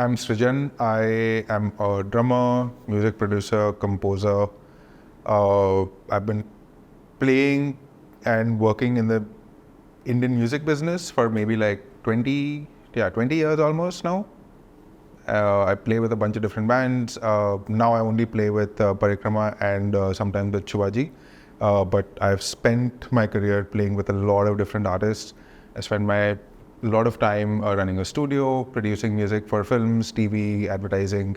I'm Srijan. I am a drummer, music producer, composer. I've been playing and working in the Indian music business for maybe like 20 years almost now. I play with a bunch of different bands. Now I only play with Parikrama and sometimes with Shubha. But I've spent my career playing with a lot of different artists. I spent my lot of time running a studio, producing music for films, TV, advertising,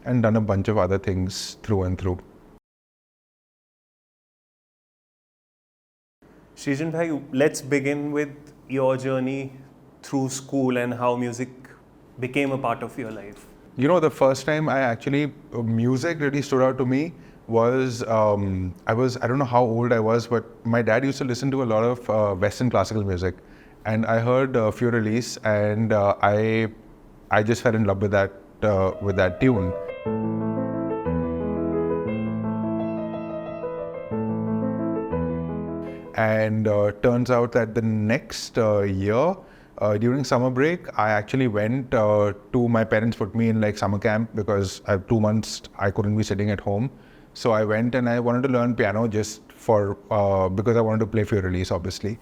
and done a bunch of other things through and through. Srijan bhai, let's begin with your journey through school and how music became a part of your life. You know, the first time music really stood out to me was, I don't know how old I was, but my dad used to listen to a lot of Western classical music. And I heard Few Release, and I just fell in love with that tune. And turns out that the next year, during summer break, I actually went my parents put me in like summer camp because I have 2 months I couldn't be sitting at home. So I went and I wanted to learn piano just because I wanted to play Few Release, obviously.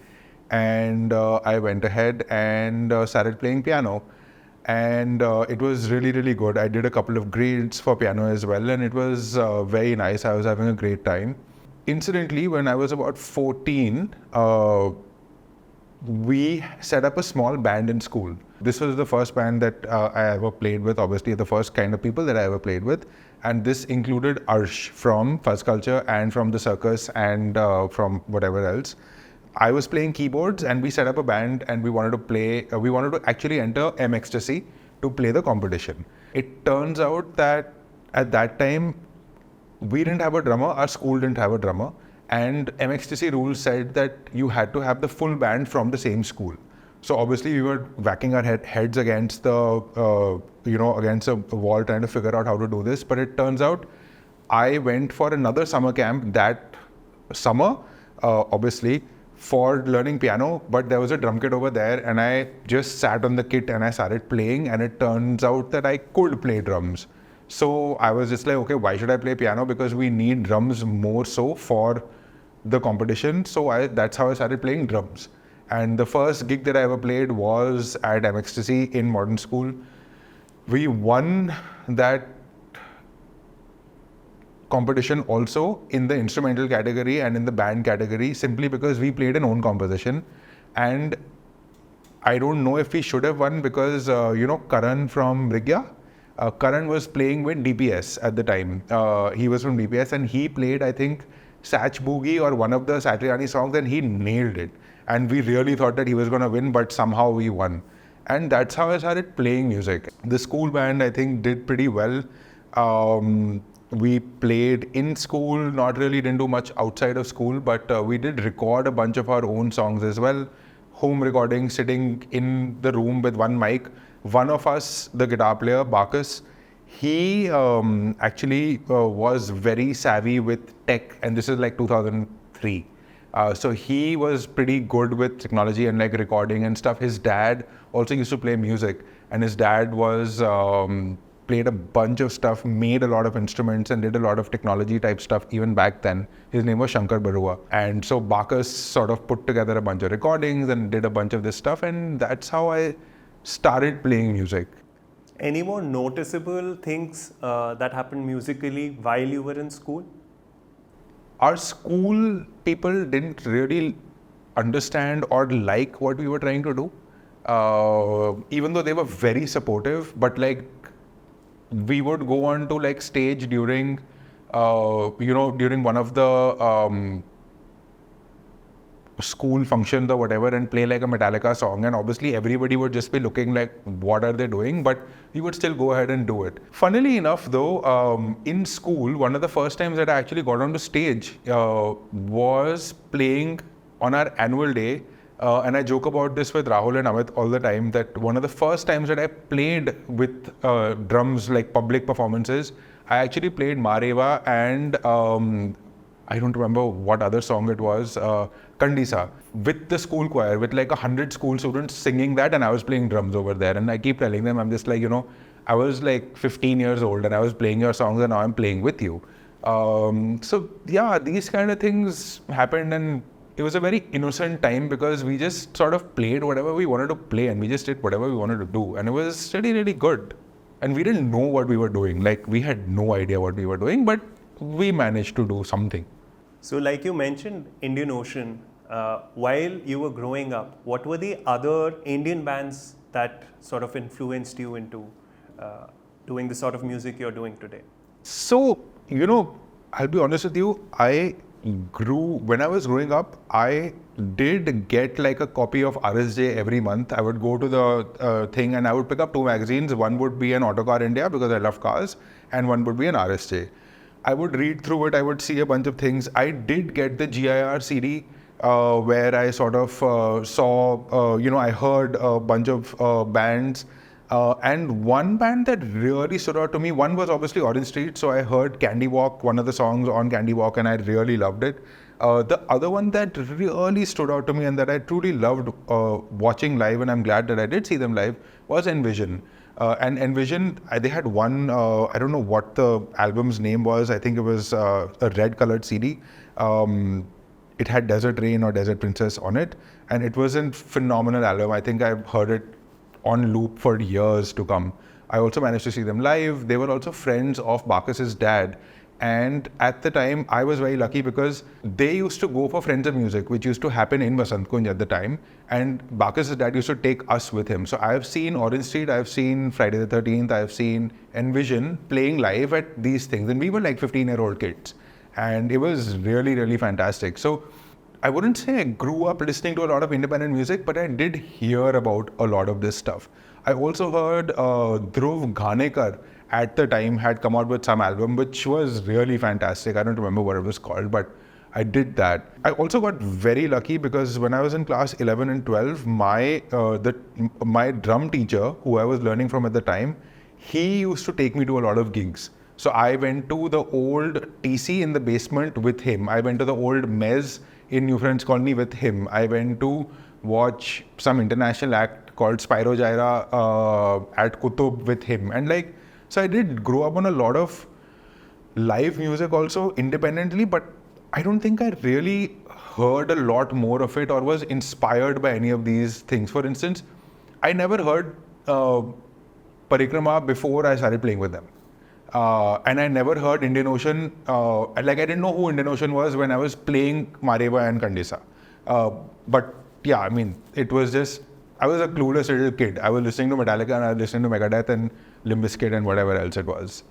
And I went ahead and started playing piano. And it was really, really good. I did a couple of grades for piano as well, and it was very nice. I was having a great time. Incidentally, when I was about 14, we set up a small band in school. This was the first band that I ever played with, obviously the first kind of people that I ever played with. And this included Arsh from Fuzz Culture and from the circus and from whatever else. I was playing keyboards and we set up a band and we wanted to actually enter Ecstasy to play the competition. It turns out that at that time, we didn't have a drummer, our school didn't have a drummer, and Ecstasy rules said that you had to have the full band from the same school. So obviously we were whacking our heads against against a wall trying to figure out how to do this. But it turns out I went for another summer camp that summer, obviously, for learning piano, but there was a drum kit over there and I just sat on the kit and I started playing, and it turns out that I could play drums. So I was just like, okay, why should I play piano? Because we need drums more so for the competition. So that's how I started playing drums. And the first gig that I ever played was at Ecstasy in modern school. We won that competition also in the instrumental category and in the band category, simply because we played an own composition. And I don't know if we should have won because, Karan from Rigya, Karan was playing with DPS at the time. He was from DPS and he played, I think, Sach Boogie or one of the Satriani songs, and he nailed it. And we really thought that he was going to win, but somehow we won. And that's how I started playing music. The school band, I think, did pretty well. We played in school, didn't do much outside of school, but we did record a bunch of our own songs as well. Home recording, sitting in the room with one mic. One of us, the guitar player, Bacchus, he actually was very savvy with tech, and this is like 2003. So he was pretty good with technology and like recording and stuff. His dad also used to play music, and his dad was played a bunch of stuff, made a lot of instruments and did a lot of technology type stuff even back then. His name was Shankar Barua. And so Bacchus sort of put together a bunch of recordings and did a bunch of this stuff, and that's how I started playing music. Any more noticeable things that happened musically while you were in school? Our school people didn't really understand or like what we were trying to do, even though they were very supportive. But like, we would go on to like stage during one of the school functions or whatever and play like a Metallica song, and obviously everybody would just be looking like, what are they doing? But we would still go ahead and do it. Funnily enough though, in school, one of the first times that I actually got onto stage was playing on our annual day. And I joke about this with Rahul and Amit all the time, that one of the first times that I played with drums, like public performances, I actually played Ma Rewa and I don't remember what other song it was, Kandisa, with the school choir, with like 100 school students singing that, and I was playing drums over there. And I keep telling them, I'm just like, I was like 15 years old and I was playing your songs and now I'm playing with you. So yeah, these kind of things happened, and it was a very innocent time because we just sort of played whatever we wanted to play and we just did whatever we wanted to do, and it was really, really good. And we didn't know what we were doing. Like, we had no idea what we were doing, but we managed to do something. So, like you mentioned, Indian Ocean, while you were growing up, what were the other Indian bands that sort of influenced you into doing the sort of music you're doing today? So, I'll be honest with you, when I was growing up, I did get like a copy of RSJ every month. I would go to the thing and I would pick up 2 magazines. One would be an Autocar India because I love cars, and one would be an RSJ. I would read through it, I would see a bunch of things. I did get the GIR CD where I sort of saw, I heard a bunch of bands. And one band that really stood out to me, one was obviously Orange Street. So I heard Candy Walk, one of the songs on Candy Walk, and I really loved it. The other one that really stood out to me and that I truly loved watching live, and I'm glad that I did see them live, was Envision. And Envision, they had one, I don't know what the album's name was. I think it was a red colored CD. It had Desert Rain or Desert Princess on it. And it was a phenomenal album. I think I've heard it on loop for years to come. I also managed to see them live. They were also friends of Bacchus's dad. And at the time, I was very lucky because they used to go for Friends of Music, which used to happen in Vasant Kunj at the time. And Bacchus's dad used to take us with him. So I've seen Orange Street, I've seen Friday the 13th, I've seen Envision playing live at these things. And we were like 15-year-old kids. And it was really, really fantastic. So I wouldn't say I grew up listening to a lot of independent music, but I did hear about a lot of this stuff. I also heard Dhruv Ghanekar at the time had come out with some album, which was really fantastic. I don't remember what it was called, but I did that. I also got very lucky because when I was in class 11 and 12, my drum teacher, who I was learning from at the time, he used to take me to a lot of gigs. So I went to the old TC in the basement with him. I went to the old Mez in New Friends Colony with him. I went to watch some international act called Spyro Gyra at Kutub with him. And so I did grow up on a lot of live music also independently, but I don't think I really heard a lot more of it or was inspired by any of these things. For instance, I never heard Parikrama before I started playing with them. And I never heard Indian Ocean, I didn't know who Indian Ocean was when I was playing Ma Rewa Kandisa. But yeah, I mean, it was just, I was a clueless little kid. I was listening to Metallica and I was listening to Megadeth and Limp Bizkit and whatever else it was.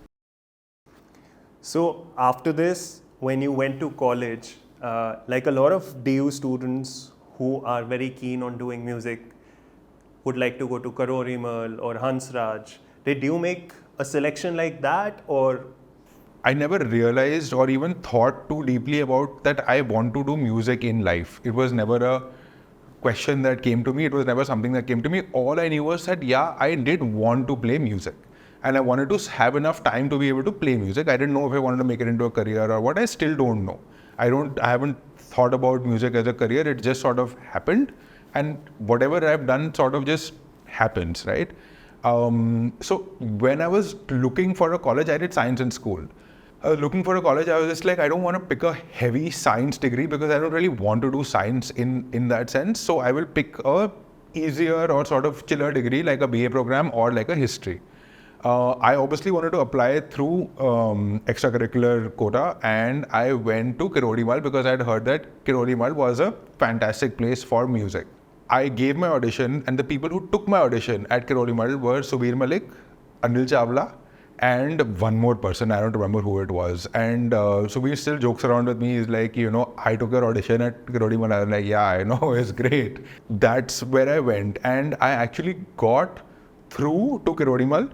So after this, when you went to college, like a lot of DU students who are very keen on doing music would like to go to Karorimal or Hansraj, did you make a selection like that, or? I never realized or even thought too deeply about that I want to do music in life. It was never a question that came to me. It was never something that came to me. All I knew was that, yeah, I did want to play music. And I wanted to have enough time to be able to play music. I didn't know if I wanted to make it into a career or what. I still don't know. I haven't thought about music as a career. It just sort of happened. And whatever I've done sort of just happens, right? So when I was looking for a college, I did science in school. I was looking for a college, I was just like, I don't want to pick a heavy science degree because I don't really want to do science in that sense. So I will pick a easier or sort of chiller degree like a BA program or like a history. I obviously wanted to apply through extracurricular quota, and I went to Kirodimal because I had heard that Kirodimal was a fantastic place for music. I gave my audition, and the people who took my audition at Kirodimal were Subir Malik, Anil Chawla, and one more person. I don't remember who it was. And Subir still jokes around with me. He's like, I took your audition at Kirodimal. I was like, yeah, I know, it's great. That's where I went. And I actually got through to Kirodimal,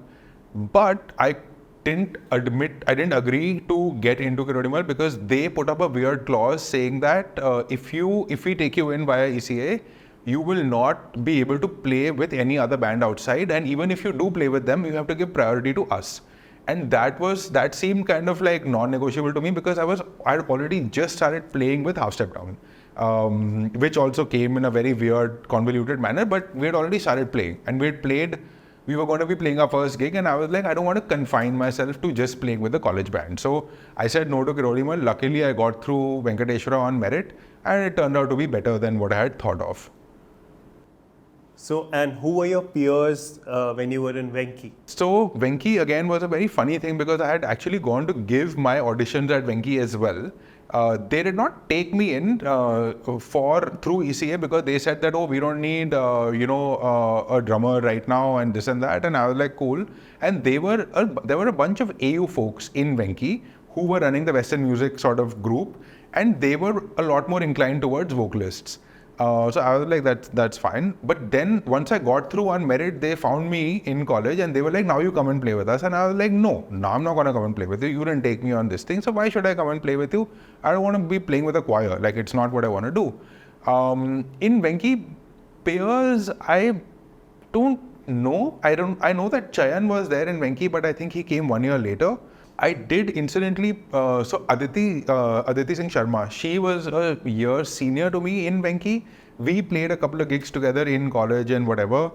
but I didn't agree to get into Kirodimal because they put up a weird clause saying that if we take you in via ECA, you will not be able to play with any other band outside, and even if you do play with them, you have to give priority to us. And that seemed kind of like non-negotiable to me because I had already just started playing with Half Step Down, which also came in a very weird, convoluted manner, but we had already started playing, and we had played we were going to be playing our first gig, and I was like, I don't want to confine myself to just playing with the college band. So I said no to Kirorimal. Luckily, I got through Venkateshwara on merit, and it turned out to be better than what I had thought of. So, and who were your peers when you were in Venki? So Venki again was a very funny thing because I had actually gone to give my auditions at Venki as well. They did not take me in through ECA because they said that, oh, we don't need a drummer right now and this and that, and I was like, cool. And there were a bunch of AU folks in Venki who were running the Western music sort of group, and they were a lot more inclined towards vocalists. So I was like, that's fine. But then once I got through on merit, they found me in college and they were like, now you come and play with us. And I was like, no, now I'm not going to come and play with you. You didn't take me on this thing. So why should I come and play with you? I don't want to be playing with a choir. Like, it's not what I want to do. In Venki, peers, I don't know. I know that Chayan was there in Venki, but I think he came 1 year later. I did incidentally, so Aditi Singh Sharma, she was a year senior to me in Venki. We played a couple of gigs together in college and whatever.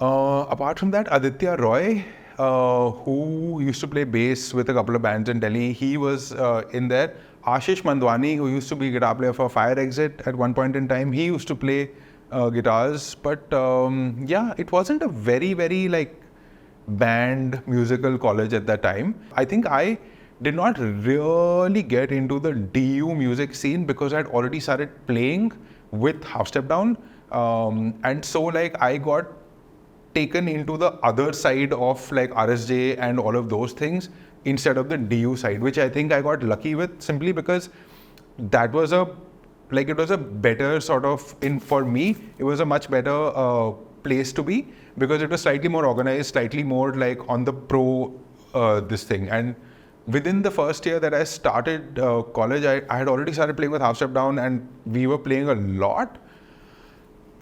Apart from that, Aditya Roy, who used to play bass with a couple of bands in Delhi, he was in there. Ashish Mandwani, who used to be guitar player for Fire Exit at one point in time, he used to play guitars. But yeah, it wasn't a very, very like band musical college at that time. I think I did not really get into the DU music scene because I'd already started playing with Half Step Down, and so like I got taken into the other side of like RSJ and all of those things instead of the DU side, which I think I got lucky with simply because that was it was a better sort of, for me, it was a much better place to be because it was slightly more organized, slightly more like on the pro this thing. And within the first year that I started college, I had already started playing with Half Step Down and we were playing a lot.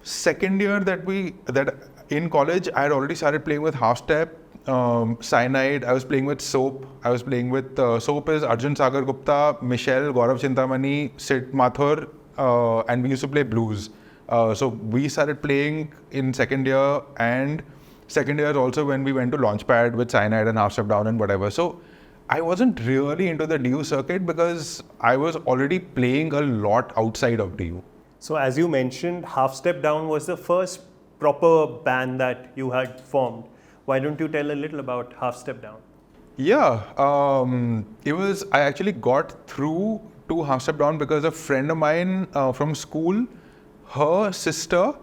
Second year that in college, I had already started playing with Half Step, Cyanide. I was playing with Soap. I was playing with Soap is Arjun Sagar Gupta, Michelle, Gaurav Chintamani, Sid Mathur, and we used to play blues. So we started playing in second year, and second year is also when we went to Launchpad with Cyanide and Half Step Down and whatever. So I wasn't really into the DU circuit because I was already playing a lot outside of DU. So as you mentioned, Half Step Down was the first proper band that you had formed. Why don't you tell a little about Half Step Down? Yeah, I actually got through to Half Step Down because a friend of mine from school, her sister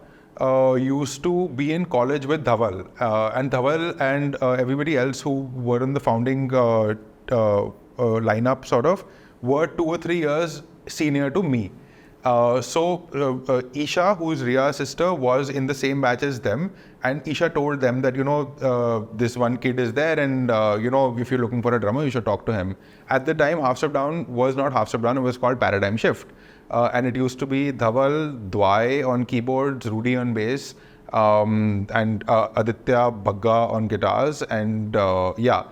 used to be in college with Dhaval, and Dhaval and everybody else who were in the founding lineup sort of were 2 or 3 years senior to me. So Isha, who's Ria's sister, was in the same batch as them, and Isha told them that, this one kid is there and, if you're looking for a drummer, you should talk to him. At the time, Half Step Down was not Half Step Down, it was called Paradigm Shift. And it used to be Dhaval, Dwai on keyboards, Rudy on bass, and Aditya Bagga on guitars, and yeah.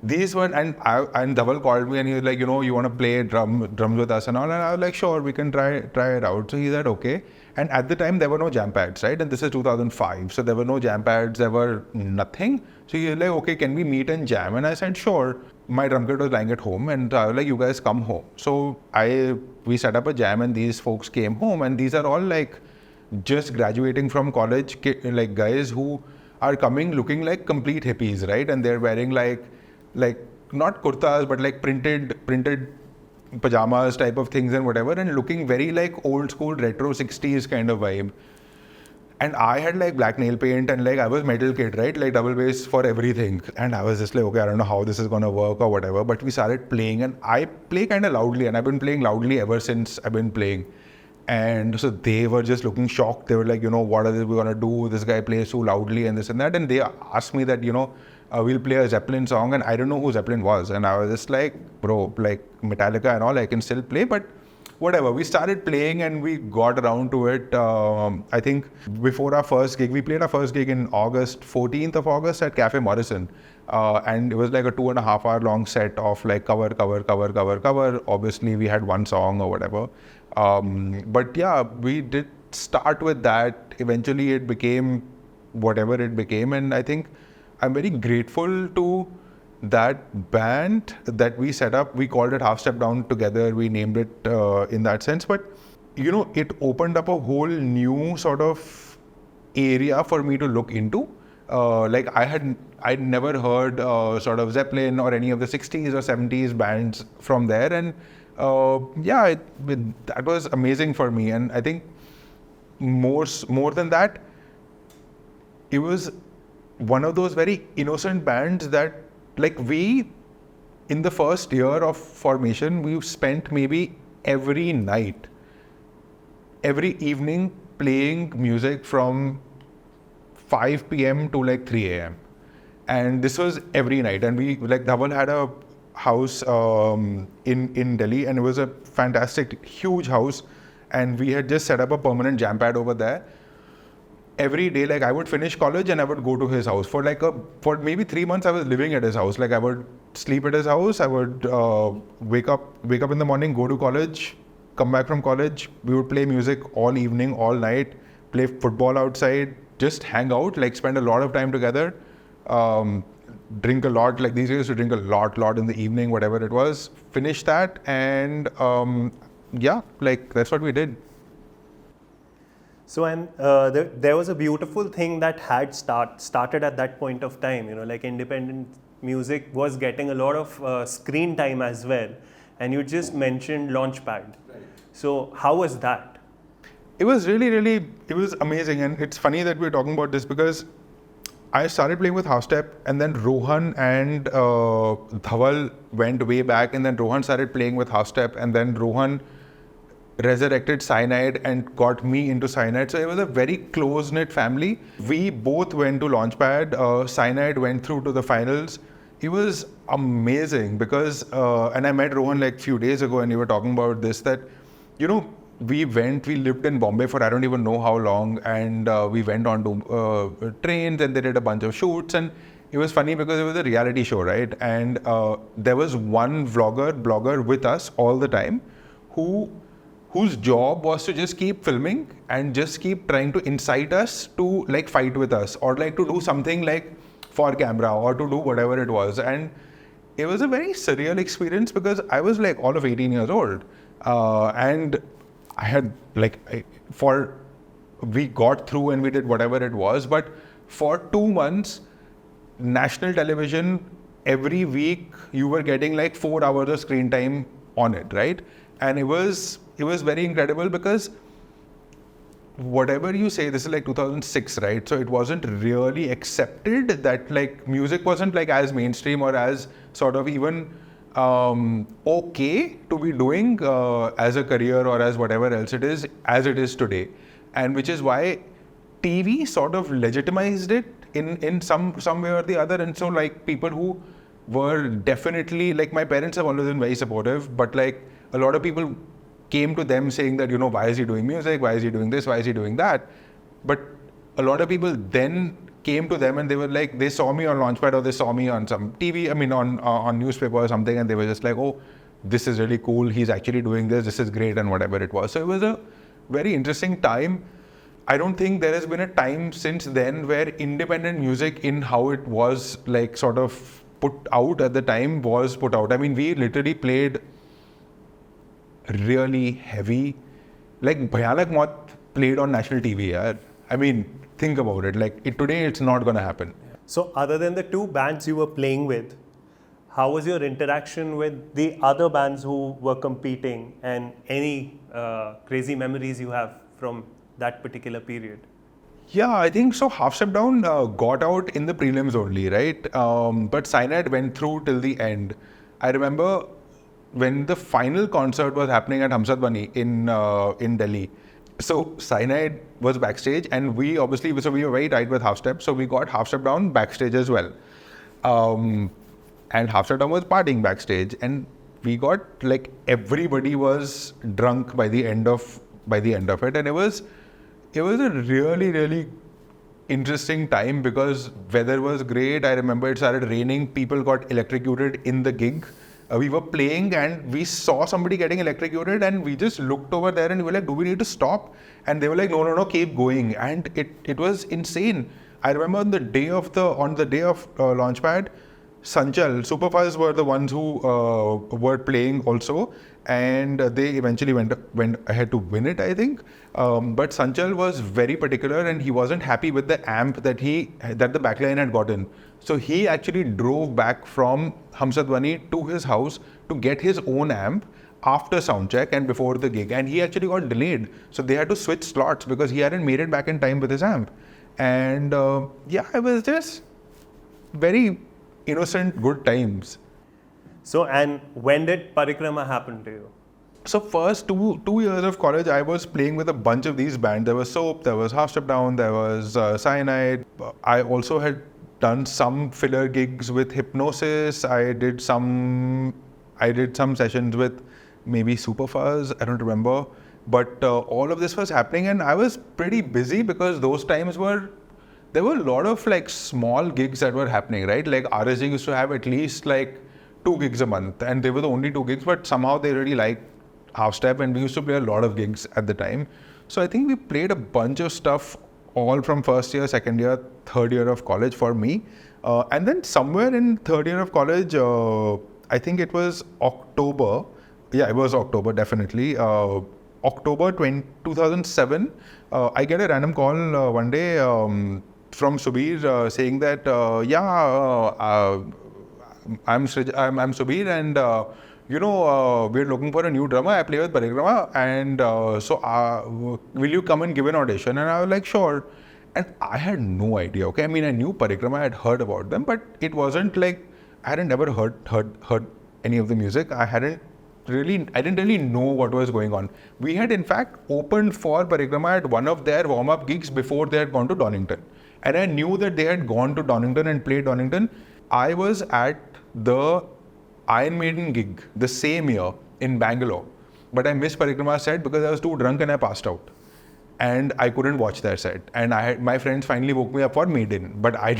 These were, and Dhaval called me and he was like, you want to play drums with us and all, and I was like, sure, we can try it out. So he said, okay. And at the time there were no jam pads, right? And this is 2005, so there were no jam pads, there were nothing. So he was like, okay, can we meet and jam? And I said, sure. My drum kit was lying at home, and I was like, you guys come home. So we set up a jam, and these folks came home, and these are all like just graduating from college, like guys who are coming looking like complete hippies, right? And they're wearing like not kurtas, but like printed pajamas type of things and whatever, and looking very like old school retro 60s kind of vibe. And I had like black nail paint and like I was metal kid, right? Like double bass for everything. And I was just like, okay, I don't know how this is going to work or whatever. But we started playing, and I play kind of loudly, and I've been playing loudly ever since I've been playing. And so they were just looking shocked. They were like, what are we going to do? This guy plays so loudly and this and that. And they asked me that, we'll play a Zeppelin song, and I don't know who Zeppelin was. And I was just like, bro, like Metallica and all, I can still play, but whatever. We started playing and we got around to it. I think before our first gig, we played our first gig in August, 14th of August at Cafe Morrison. And it was like a 2.5 hour long set of like cover. Obviously we had one song or whatever. But yeah, we did start with that. Eventually it became whatever it became. And I think I'm very grateful to that band that we set up. We called it Half Step Down together. We named it in that sense. But, it opened up a whole new sort of area for me to look into. I'd never heard sort of Zeppelin or any of the 60s or 70s bands from there. And that was amazing for me. And I think more than that, it was one of those very innocent bands that, like, we, in the first year of formation, we spent maybe every night, every evening playing music from 5 p.m. to like 3 a.m. And this was every night. And we, like, Dhaval had a house in Delhi, and it was a fantastic, huge house. And we had just set up a permanent jam pad over there. Every day, like, I would finish college and I would go to his house for maybe 3 months. I was living at his house. Like, I would sleep at his house. I would wake up in the morning, go to college, come back from college. We would play music all evening, all night, play football outside, just hang out, like, spend a lot of time together, drink a lot. Like, these days to drink a lot in the evening, whatever it was. Finish that, and that's what we did. So, and there was a beautiful thing that had started at that point of time, like independent music was getting a lot of screen time as well. And you just mentioned Launchpad. Right. So, how was that? It was really, it was amazing. And it's funny that we're talking about this because I started playing with Half Step, and then Rohan and Dhaval went way back, and then Rohan started playing with Half Step, and then Rohan resurrected Cyanide and got me into Cyanide. So it was a very close-knit family. We both went to Launchpad. Cyanide went through to the finals. It was amazing because, and I met Rohan like a few days ago, and we were talking about this, that, we lived in Bombay for I don't even know how long, and we went on to trains, and they did a bunch of shoots, and it was funny because it was a reality show, right? And there was one blogger with us all the time whose job was to just keep filming and just keep trying to incite us to, like, fight with us or like to do something like for camera or to do whatever it was. And it was a very surreal experience because I was like all of 18 years old, and I had we got through and we did whatever it was, but for 2 months, national television, every week you were getting like 4 hours of screen time on it, right? And it was very incredible because whatever you say, this is like 2006, right? So it wasn't really accepted that, like, music wasn't like as mainstream or as sort of even okay to be doing as a career or as whatever else it is as it is today. And which is why TV sort of legitimized it in some way or the other. And so, like, people who were definitely, like, my parents have always been very supportive, but like a lot of people came to them saying that, why is he doing music? Why is he doing this? Why is he doing that? But a lot of people then came to them and they were like, they saw me on Launchpad or they saw me on some TV, on newspaper or something, and they were just like, oh, this is really cool. He's actually doing this is great, and whatever it was. So it was a very interesting time. I don't think there has been a time since then where independent music in how it was like sort of put out at the time was put out. I mean, we literally played really heavy, like Bhayanak Maut played on national TV. Yeah? I mean, think about it. Like, today it's not going to happen. So other than the two bands you were playing with, how was your interaction with the other bands who were competing, and any crazy memories you have from that particular period? Yeah, I think so. Half Step Down got out in the prelims only, right? But Cyanide went through till the end. I remember when the final concert was happening at Hamsat Bani in Delhi. So Cyanide was backstage, and we were very tight with Half Step, so we got Half Step Down backstage as well. And Half Step Down was partying backstage, and we got, like, everybody was drunk by the end of it, and it was a really interesting time because weather was great. I remember it started raining, people got electrocuted in the gig. We were playing and we saw somebody getting electrocuted, and we just looked over there and we were like, do we need to stop? And they were like, no, keep going. And it was insane. I remember on the day of Launchpad, Sanchal, Super Fuzz were the ones who were playing also, and they eventually went ahead to win it, I think. But Sanchal was very particular, and he wasn't happy with the amp that the backline had gotten. So he actually drove back from Hamsadwani to his house to get his own amp after soundcheck and before the gig, and he actually got delayed. So they had to switch slots because he hadn't made it back in time with his amp. And I was just very innocent, good times. So, and when did Parikrama happen to you? So first two years of college, I was playing with a bunch of these bands. There was Soap, there was Half Step Down, there was Cyanide. I also had done some filler gigs with Hypnosis. I did some sessions with maybe Super Fuzz, I don't remember. But all of this was happening, and I was pretty busy because those times there were a lot of like small gigs that were happening, right? Like RSG used to have at least like 2 gigs a month, and they were the only 2 gigs, but somehow they really liked Half Step, and we used to play a lot of gigs at the time. So I think we played a bunch of stuff all from first year, second year, third year of college for me. And then somewhere in third year of college, I think it was October. Yeah, it was October, definitely. October 2007, I get a random call one day from Subir saying that, I'm Subir, and we're looking for a new drummer. I play with Parikrama, and will you come and give an audition? And I was like, sure. And I had no idea. Okay, I mean, I knew Parikrama, I had heard about them, but it wasn't like I hadn't ever heard any of the music. I didn't really know what was going on. We had in fact opened for Parikrama at one of their warm-up gigs before they had gone to Donington. And I knew that they had gone to Donington and played Donington. I was at the Iron Maiden gig the same year in Bangalore. But I missed Parikrama's set because I was too drunk and I passed out. And I couldn't watch their set. And my friends finally woke me up for Maiden. But I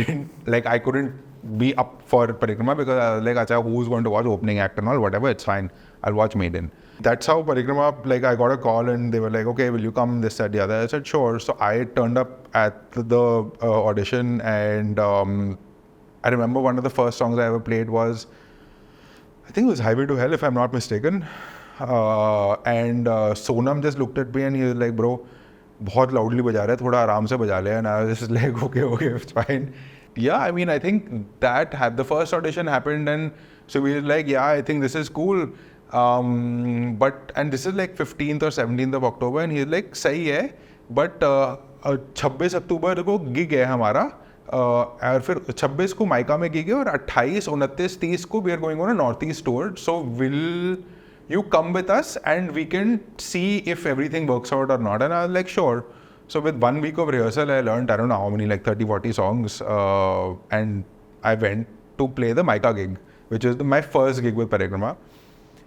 couldn't be up for Parikrama because I was like, Acha, who's going to watch opening act and all, whatever, it's fine. I'll watch Maiden. That's how Parikrama, like I got a call and they were like, okay, will you come, this, that, the other. I said, sure. So I turned up at the audition, and I remember one of the first songs I ever played was, I think it was Highway to Hell, if I'm not mistaken. And Sonam just looked at me and he was like, bro, बहुत loudly बजा रहा है, थोड़ा आराम से बजा ले. And I was just like, okay, it's fine. Yeah, I mean, I think the first audition happened, and so we were like, yeah, I think this is cool. And this is like 15th or 17th of October, and he's like, सही है, but 26 अक्टूबर को gig है हमारा, और फिर 26 को mica में gig है, और 28, 29, 30 को we are going on a northeast tour. So will you come with us and we can see if everything works out or not? And I was like, sure. So with 1 week of rehearsal, I learned, I don't know how many, like 30, 40 songs. And I went to play the Mica gig, which is my first gig with Parikrama.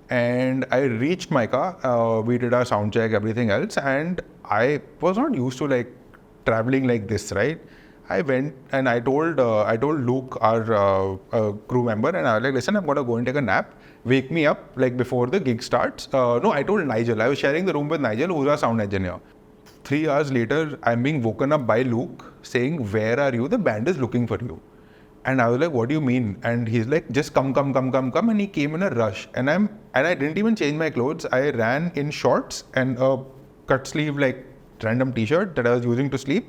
And I reached Mica, we did our sound check, everything else. And I was not used to like traveling like this, right? I went and I told Luke, our crew member, and I was like, listen, I'm going to go and take a nap. Wake me up like before the gig starts. No, I told Nigel. I was sharing the room with Nigel, who's our sound engineer. 3 hours later, I'm being woken up by Luke saying, where are you? The band is looking for you. And I was like, what do you mean? And he's like, just come. And he came in a rush. And I didn't even change my clothes. I ran in shorts and a cut sleeve, like random t-shirt that I was using to sleep.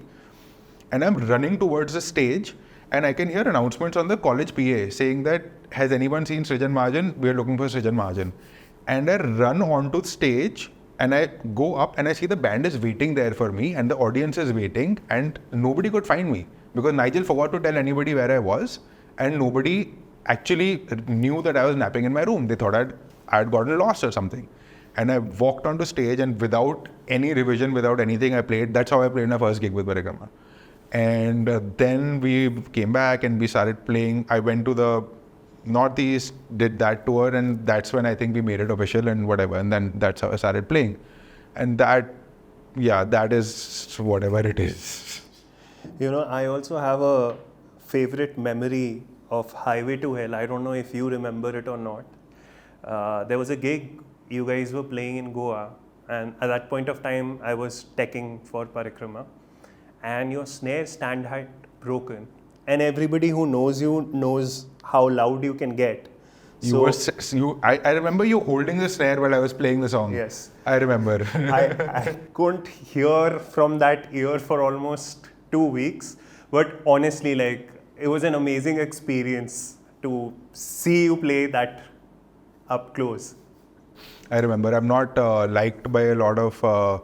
And I'm running towards the stage, and I can hear announcements on the college PA saying that, has anyone seen Srijan Mahajan? We're looking for Srijan Mahajan. And I run onto the stage, and I go up, and I see the band is waiting there for me, and the audience is waiting, and nobody could find me because Nigel forgot to tell anybody where I was, and nobody actually knew that I was napping in my room. They thought I had gotten lost or something. And I walked onto stage, and without any revision, without anything, I played. That's how I played my first gig with Parikrama. And then we came back and we started playing. I went to the Northeast, did that tour, and that's when I think we made it official and whatever. And then that's how I started playing. And that is whatever it is. You know, I also have a favorite memory of Highway to Hell. I don't know if you remember it or not. There was a gig you guys were playing in Goa, and at that point of time, I was teching for Parikrama. And your snare stand height broken. And everybody who knows you knows how loud you can get. I remember you holding the snare while I was playing the song. Yes. I remember. I couldn't hear from that ear for almost 2 weeks. But honestly, like, it was an amazing experience to see you play that up close. I remember. I'm not liked by a lot of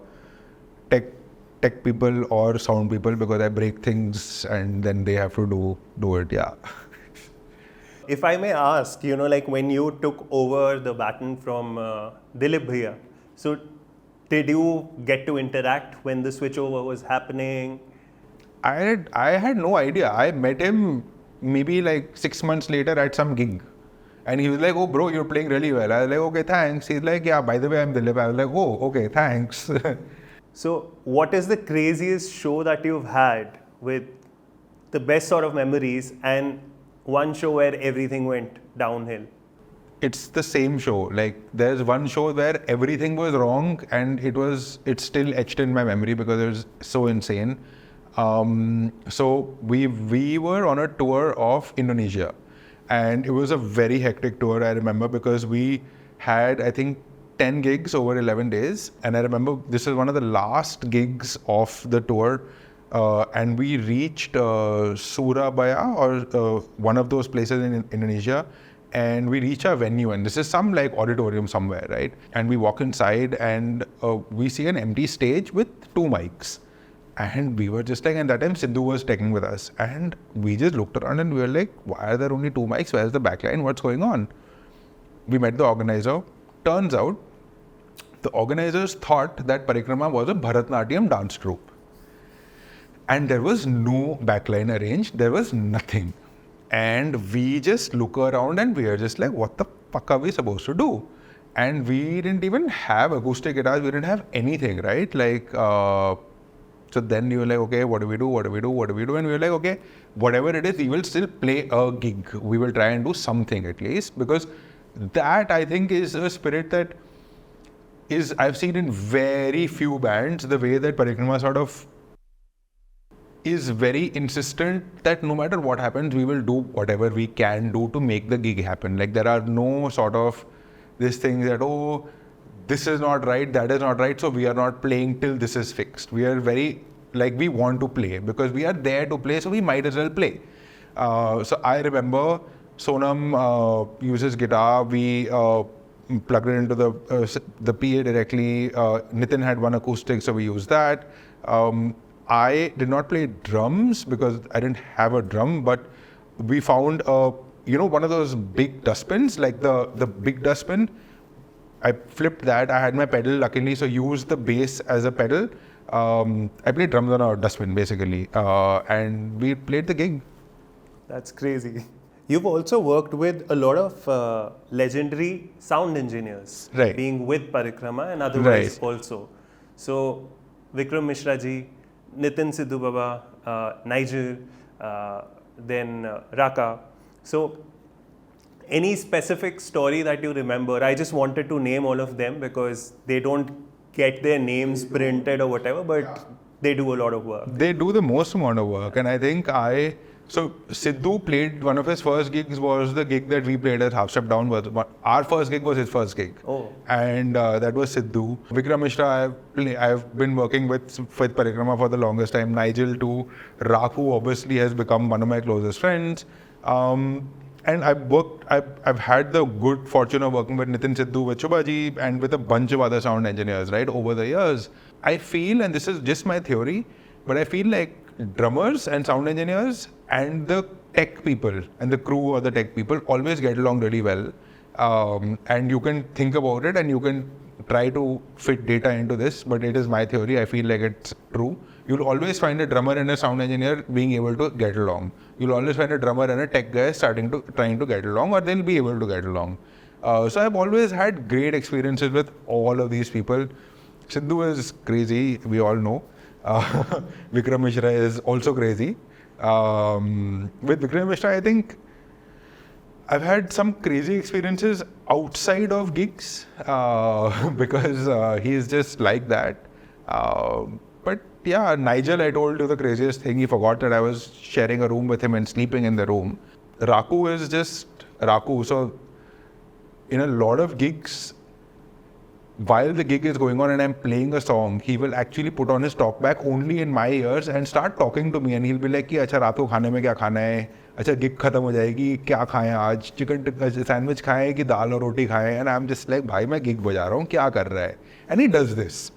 tech people or sound people because I break things and then they have to do it. Yeah. If I may ask, like when you took over the baton from Dilip Bhaiya, so did you get to interact when the switchover was happening? I had no idea. I met him maybe like 6 months later at some gig. And he was like, "Oh, bro, you're playing really well." I was like, "Okay, thanks." He's like, "Yeah, by the way, I'm Dilip." I was like, "Oh, okay, thanks." So, what is the craziest show that you've had with the best sort of memories and one show where everything went downhill? It's the same show. Like, there's one show where everything was wrong and it's still etched in my memory because it was so insane. So we were on a tour of Indonesia and it was a very hectic tour, I remember, because we had, I think, 10 gigs over 11 days. And I remember this is one of the last gigs of the tour. And we reached Surabaya or one of those places in Indonesia. And we reach our venue, and this is some like auditorium somewhere, right? And we walk inside and we see an empty stage with 2 mics. And we were just like, and that time Sidhu was teching with us. And we just looked around and we were like, why are there only 2 mics? Where's the backline? What's going on? We met the organizer. Turns out, the organizers thought that Parikrama was a Bharatnatyam dance troupe. And there was no backline arranged. There was nothing. And we just look around and we are just like, what the fuck are we supposed to do? And we didn't even have acoustic guitars. We didn't have anything, right? Like, so then you were like, okay, what do we do? What do we do? What do we do? And we were like, okay, whatever it is, we will still play a gig. We will try and do something at least, because that, I think, is a spirit that is, I've seen in very few bands, the way that Parikrama sort of is very insistent that no matter what happens, we will do whatever we can do to make the gig happen. Like, there are no sort of this thing that, oh, this is not right, that is not right, so we are not playing till this is fixed. We are very, like, we want to play because we are there to play, so we might as well play. So I remember Sonam uses guitar, we plugged it into the PA directly. Nitin had one acoustic, so we used that. I did not play drums because I didn't have a drum, but we found one of those big dustbins, like the big dustbin. I flipped that. I had my pedal, luckily, so used the bass as a pedal. I played drums on a dustbin, basically, and we played the gig. That's crazy. You've also worked with a lot of legendary sound engineers, right, being with Parikrama and otherwise right, also. So, Vikram Mishra ji, Nitin Sidhu Baba, Nigel, then Raka. So, any specific story that you remember? I just wanted to name all of them because they don't get their names printed or whatever, but they do a lot of work. They do the most amount of work, and I think so Sidhu played, one of his first gigs was the gig that we played at Half Step Down. Our first gig was his first gig. Oh. And that was Sidhu. Vikram Mishra, I've been working with Parikrama for the longest time. Nigel too. Raku obviously has become one of my closest friends. And I've had the good fortune of working with Nitin Sidhu, with Shubha ji, and with a bunch of other sound engineers, right, over the years. I feel, and this is just my theory, but I feel like drummers and sound engineers and the tech people and the crew or the tech people always get along really well. And you can think about it and you can try to fit data into this, but it is my theory. I feel like it's true. You'll always find a drummer and a sound engineer being able to get along. You'll always find a drummer and a tech guy trying to get along, or they'll be able to get along. So I've always had great experiences with all of these people. Sidhu is crazy, we all know. Vikram Mishra is also crazy. With Vikram Mishra, I think I've had some crazy experiences outside of gigs because he's just like that. But yeah, Nigel, I told you the craziest thing. He forgot that I was sharing a room with him and sleeping in the room. Raku is just Raku. So in a lot of gigs, while the gig is going on and I'm playing a song, he will actually put on his talkback only in my ears and start talking to me. And he'll be like, कि अच्छा रात को खाने में क्या खाना है? अच्छा gig खत्म हो जाएगी, क्या खाएं आज? चिकन सैंडविच खाएं कि दाल और रोटी खाएं? And I'm just like, भाई मैं gig बजा रहा हूँ, क्या कर रहा है? And he does this.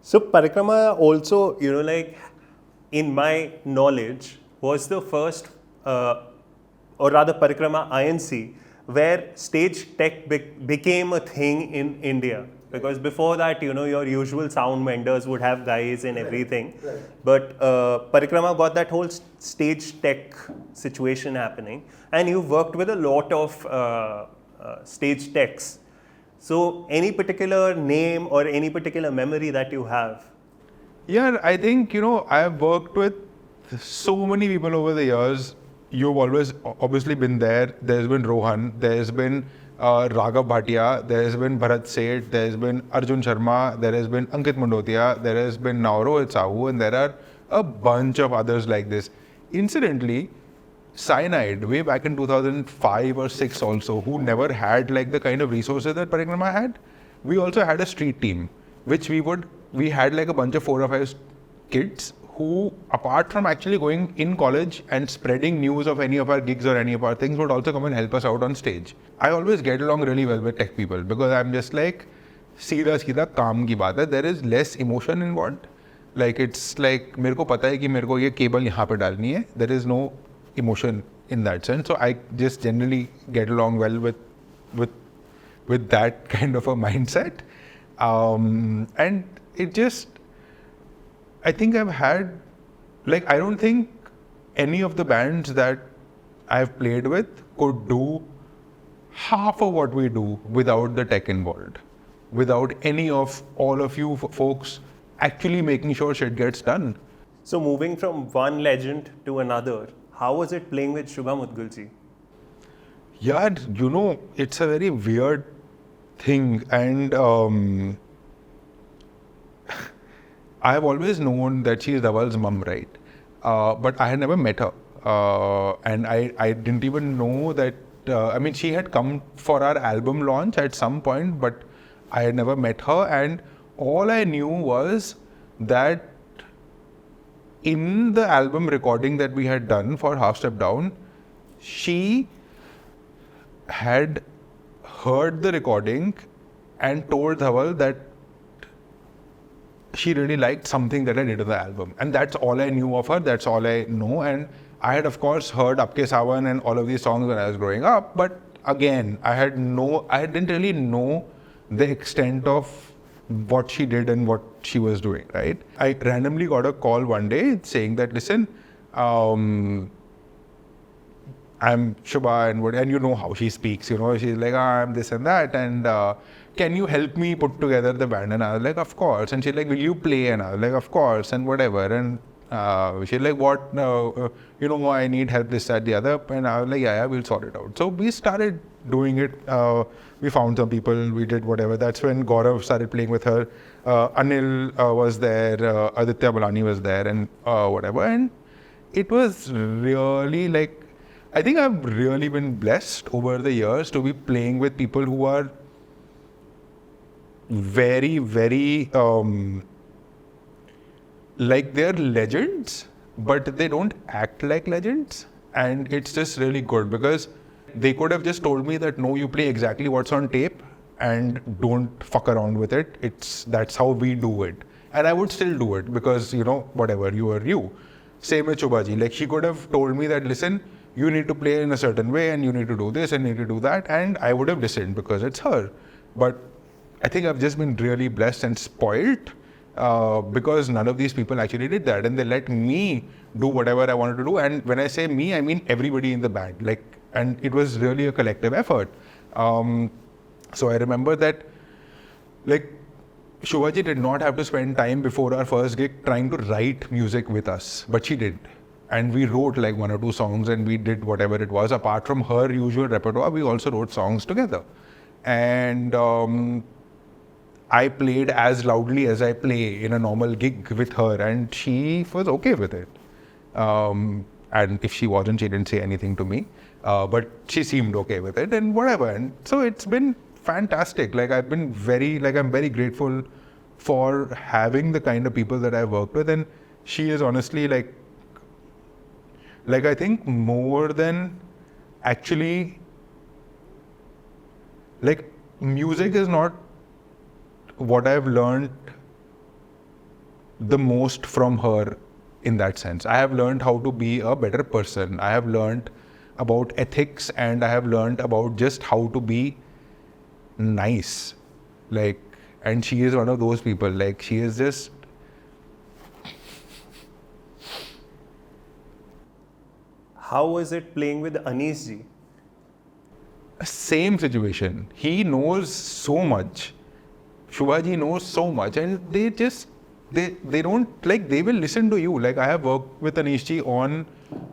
So Parikrama also, like in my knowledge, was the first, or rather Parikrama INC, where stage tech became a thing in India. Because before that, your usual sound vendors would have guys and everything. Right. But Parikrama got that whole stage tech situation happening. And you worked with a lot of stage techs. So any particular name or any particular memory that you have? Yeah, I think, I've worked with so many people over the years. You've always obviously been there. There's been Rohan, there's been Raghav Bhatia, there's been Bharat Seth, there's been Arjun Sharma, there has been Ankit Mundotia, there has been now Rohit Sahu, and there are a bunch of others like this. Incidentally, Cyanide, way back in 2005 or 6 also, who never had like the kind of resources that Parikrama had, we also had a street team, which we had like a bunch of 4 or 5 kids who, apart from actually going in college and spreading news of any of our gigs or any of our things, would also come and help us out on stage. I always get along really well with tech people because I'm just like, सीधा काम की बात है. There is less emotion involved. Like it's like, मेरे को पता है कि मेरे को ये केबल यहाँ पे डालनी है. There is no emotion in that sense. So I just generally get along well with that kind of a mindset. And it just, I think I've had, like, I don't think any of the bands that I've played with could do half of what we do without the tech involved, without any of all of you folks actually making sure shit gets done. So moving from one legend to another, how was it playing with Shubha Mudgal ji? Yeah, it's a very weird thing, and I've always known that she's Dhaval's mum, right? But I had never met her. And I didn't even know that, she had come for our album launch at some point, but I had never met her. And all I knew was that in the album recording that we had done for Half Step Down, she had heard the recording and told Dhaval that she really liked something that I did in the album. And that's all I knew of her, that's all I know. And I had of course heard Apke Sawan and all of these songs when I was growing up, but again, I didn't really know the extent of what she did and what she was doing, right? I randomly got a call one day saying that, listen, I'm Shubha, and you know how she speaks, she's like, I'm this and that, and can you help me put together the band? And I was like, of course. And she's like, will you play? And I was like, of course, and whatever. And she's like, what? I need help, this, that, the other. And I was like, yeah, we'll sort it out. So we started doing it. We found some people, we did whatever. That's when Gaurav started playing with her. Anil was there, Aditya Balani was there, and whatever. And it was really like, I think I've really been blessed over the years to be playing with people who are very, very, like they're legends, but they don't act like legends. And it's just really good because they could have just told me that, no, you play exactly what's on tape and don't fuck around with it. That's how we do it. And I would still do it because, whatever, you are you. Same with Shubha ji. Like she could have told me that, listen, you need to play in a certain way and you need to do this and you need to do that. And I would have listened because it's her. But I think I've just been really blessed and spoiled because none of these people actually did that. And they let me do whatever I wanted to do. And when I say me, I mean everybody in the band. And it was really a collective effort. So I remember that, Shubha ji did not have to spend time before our first gig trying to write music with us, but she did. And we wrote like 1 or 2 songs and we did whatever it was. Apart from her usual repertoire, we also wrote songs together. And I played as loudly as I play in a normal gig with her, and she was okay with it. And if she wasn't, she didn't say anything to me. But she seemed okay with it, and whatever. And so it's been fantastic. Like I'm very grateful for having the kind of people that I worked with, and she is honestly like I think more than actually, like, music is not what I've learned the most from her in that sense. I have learned how to be a better person. I have learned about ethics, and I have learned about just how to be nice. Like, and she is one of those people. Like, she is just. How was it playing with Anish ji? Same situation. He knows so much. Shubhaji knows so much, and they don't, like, they will listen to you. Like, I have worked with Anish ji on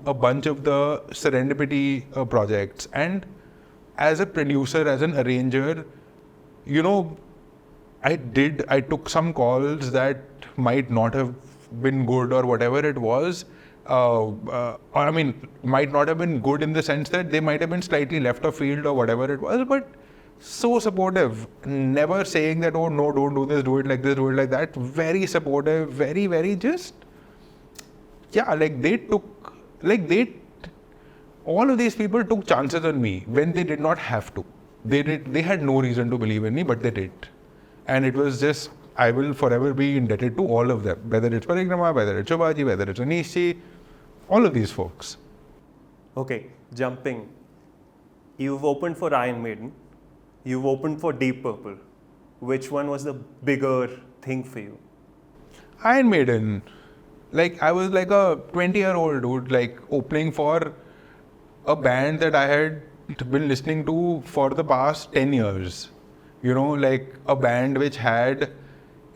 a bunch of the serendipity projects, and as a producer, as an arranger, you know, I took some calls that might not have been good or whatever it was. Or I mean, might not have been good in the sense that they might have been slightly left of field or whatever it was, but so supportive. Never saying that, oh no, don't do this, do it like this, do it like that. Very supportive, very just, yeah, all of these people took chances on me when they did not have to. They had no reason to believe in me, but they did. And it was just, I will forever be indebted to all of them, whether it's Parikrama, whether it's Shubhaji, whether it's Anish, all of these folks. Okay, jumping. You've opened for Iron Maiden. You've opened for Deep Purple. Which one was the bigger thing for you? Iron Maiden. Like, I was like a 20-year-old dude, like, opening for a band that I had been listening to for the past 10 years. You know, like a band which had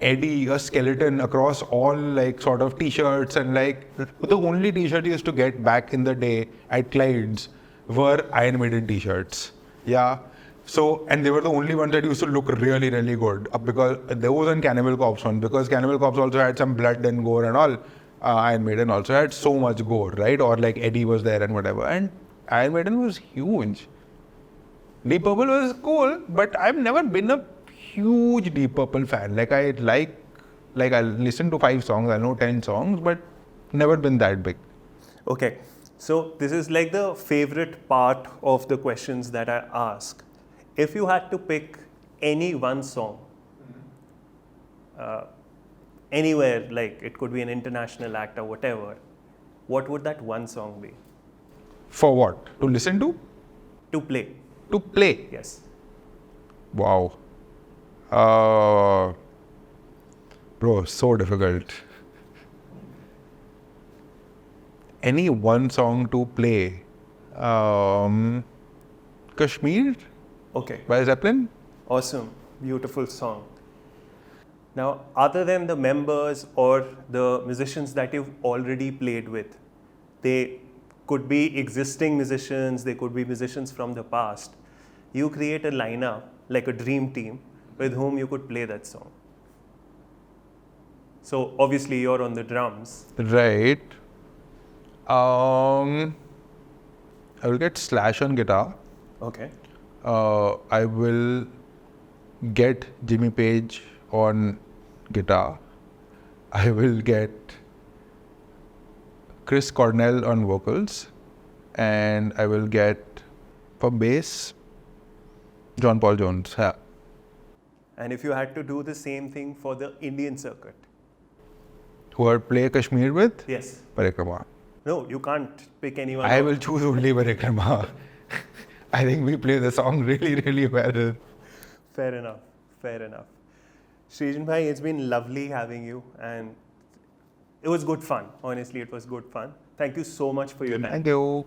Eddie, a skeleton across all, like, sort of t-shirts, and like the only t-shirt you used to get back in the day at Clyde's were Iron Maiden t-shirts. Yeah. So, and they were the only ones that used to look really good, because there wasn't Cannibal Corpse one, because Cannibal Corpse also had some blood and gore and all. Iron Maiden also had so much gore, right? Or like Eddie was there and whatever. And Iron Maiden was huge. Deep Purple was cool, but I've never been a huge Deep Purple fan. Like, I listen to 5 songs, I know 10 songs, but never been that big. Okay, so this is like the favorite part of the questions that I ask. If you had to pick any one song, anywhere, like it could be an international act or whatever, what would that one song be? For what? To listen to? To play. To play? Yes. Wow. Bro, so difficult. Any one song to play? Kashmir? Okay. By Zeppelin? Awesome. Beautiful song. Now, other than the members or the musicians that you've already played with, they could be existing musicians, they could be musicians from the past. You create a lineup, like a dream team, with whom you could play that song. So, obviously, you're on the drums. Right. I will get Slash on guitar. Okay. I will get Jimmy Page on guitar. I will get Chris Cornell on vocals, and I will get, for bass, John Paul Jones. Yeah. And if you had to do the same thing for the Indian circuit? Who I play Kashmir with? Yes. Parikrama. No, you can't pick anyone. I will choose only Parikrama. I think we play the song really well. Fair enough. Srijan bhai, it's been lovely having you, and it was good fun. Honestly, it was good fun. Thank you so much for your time. Thank you.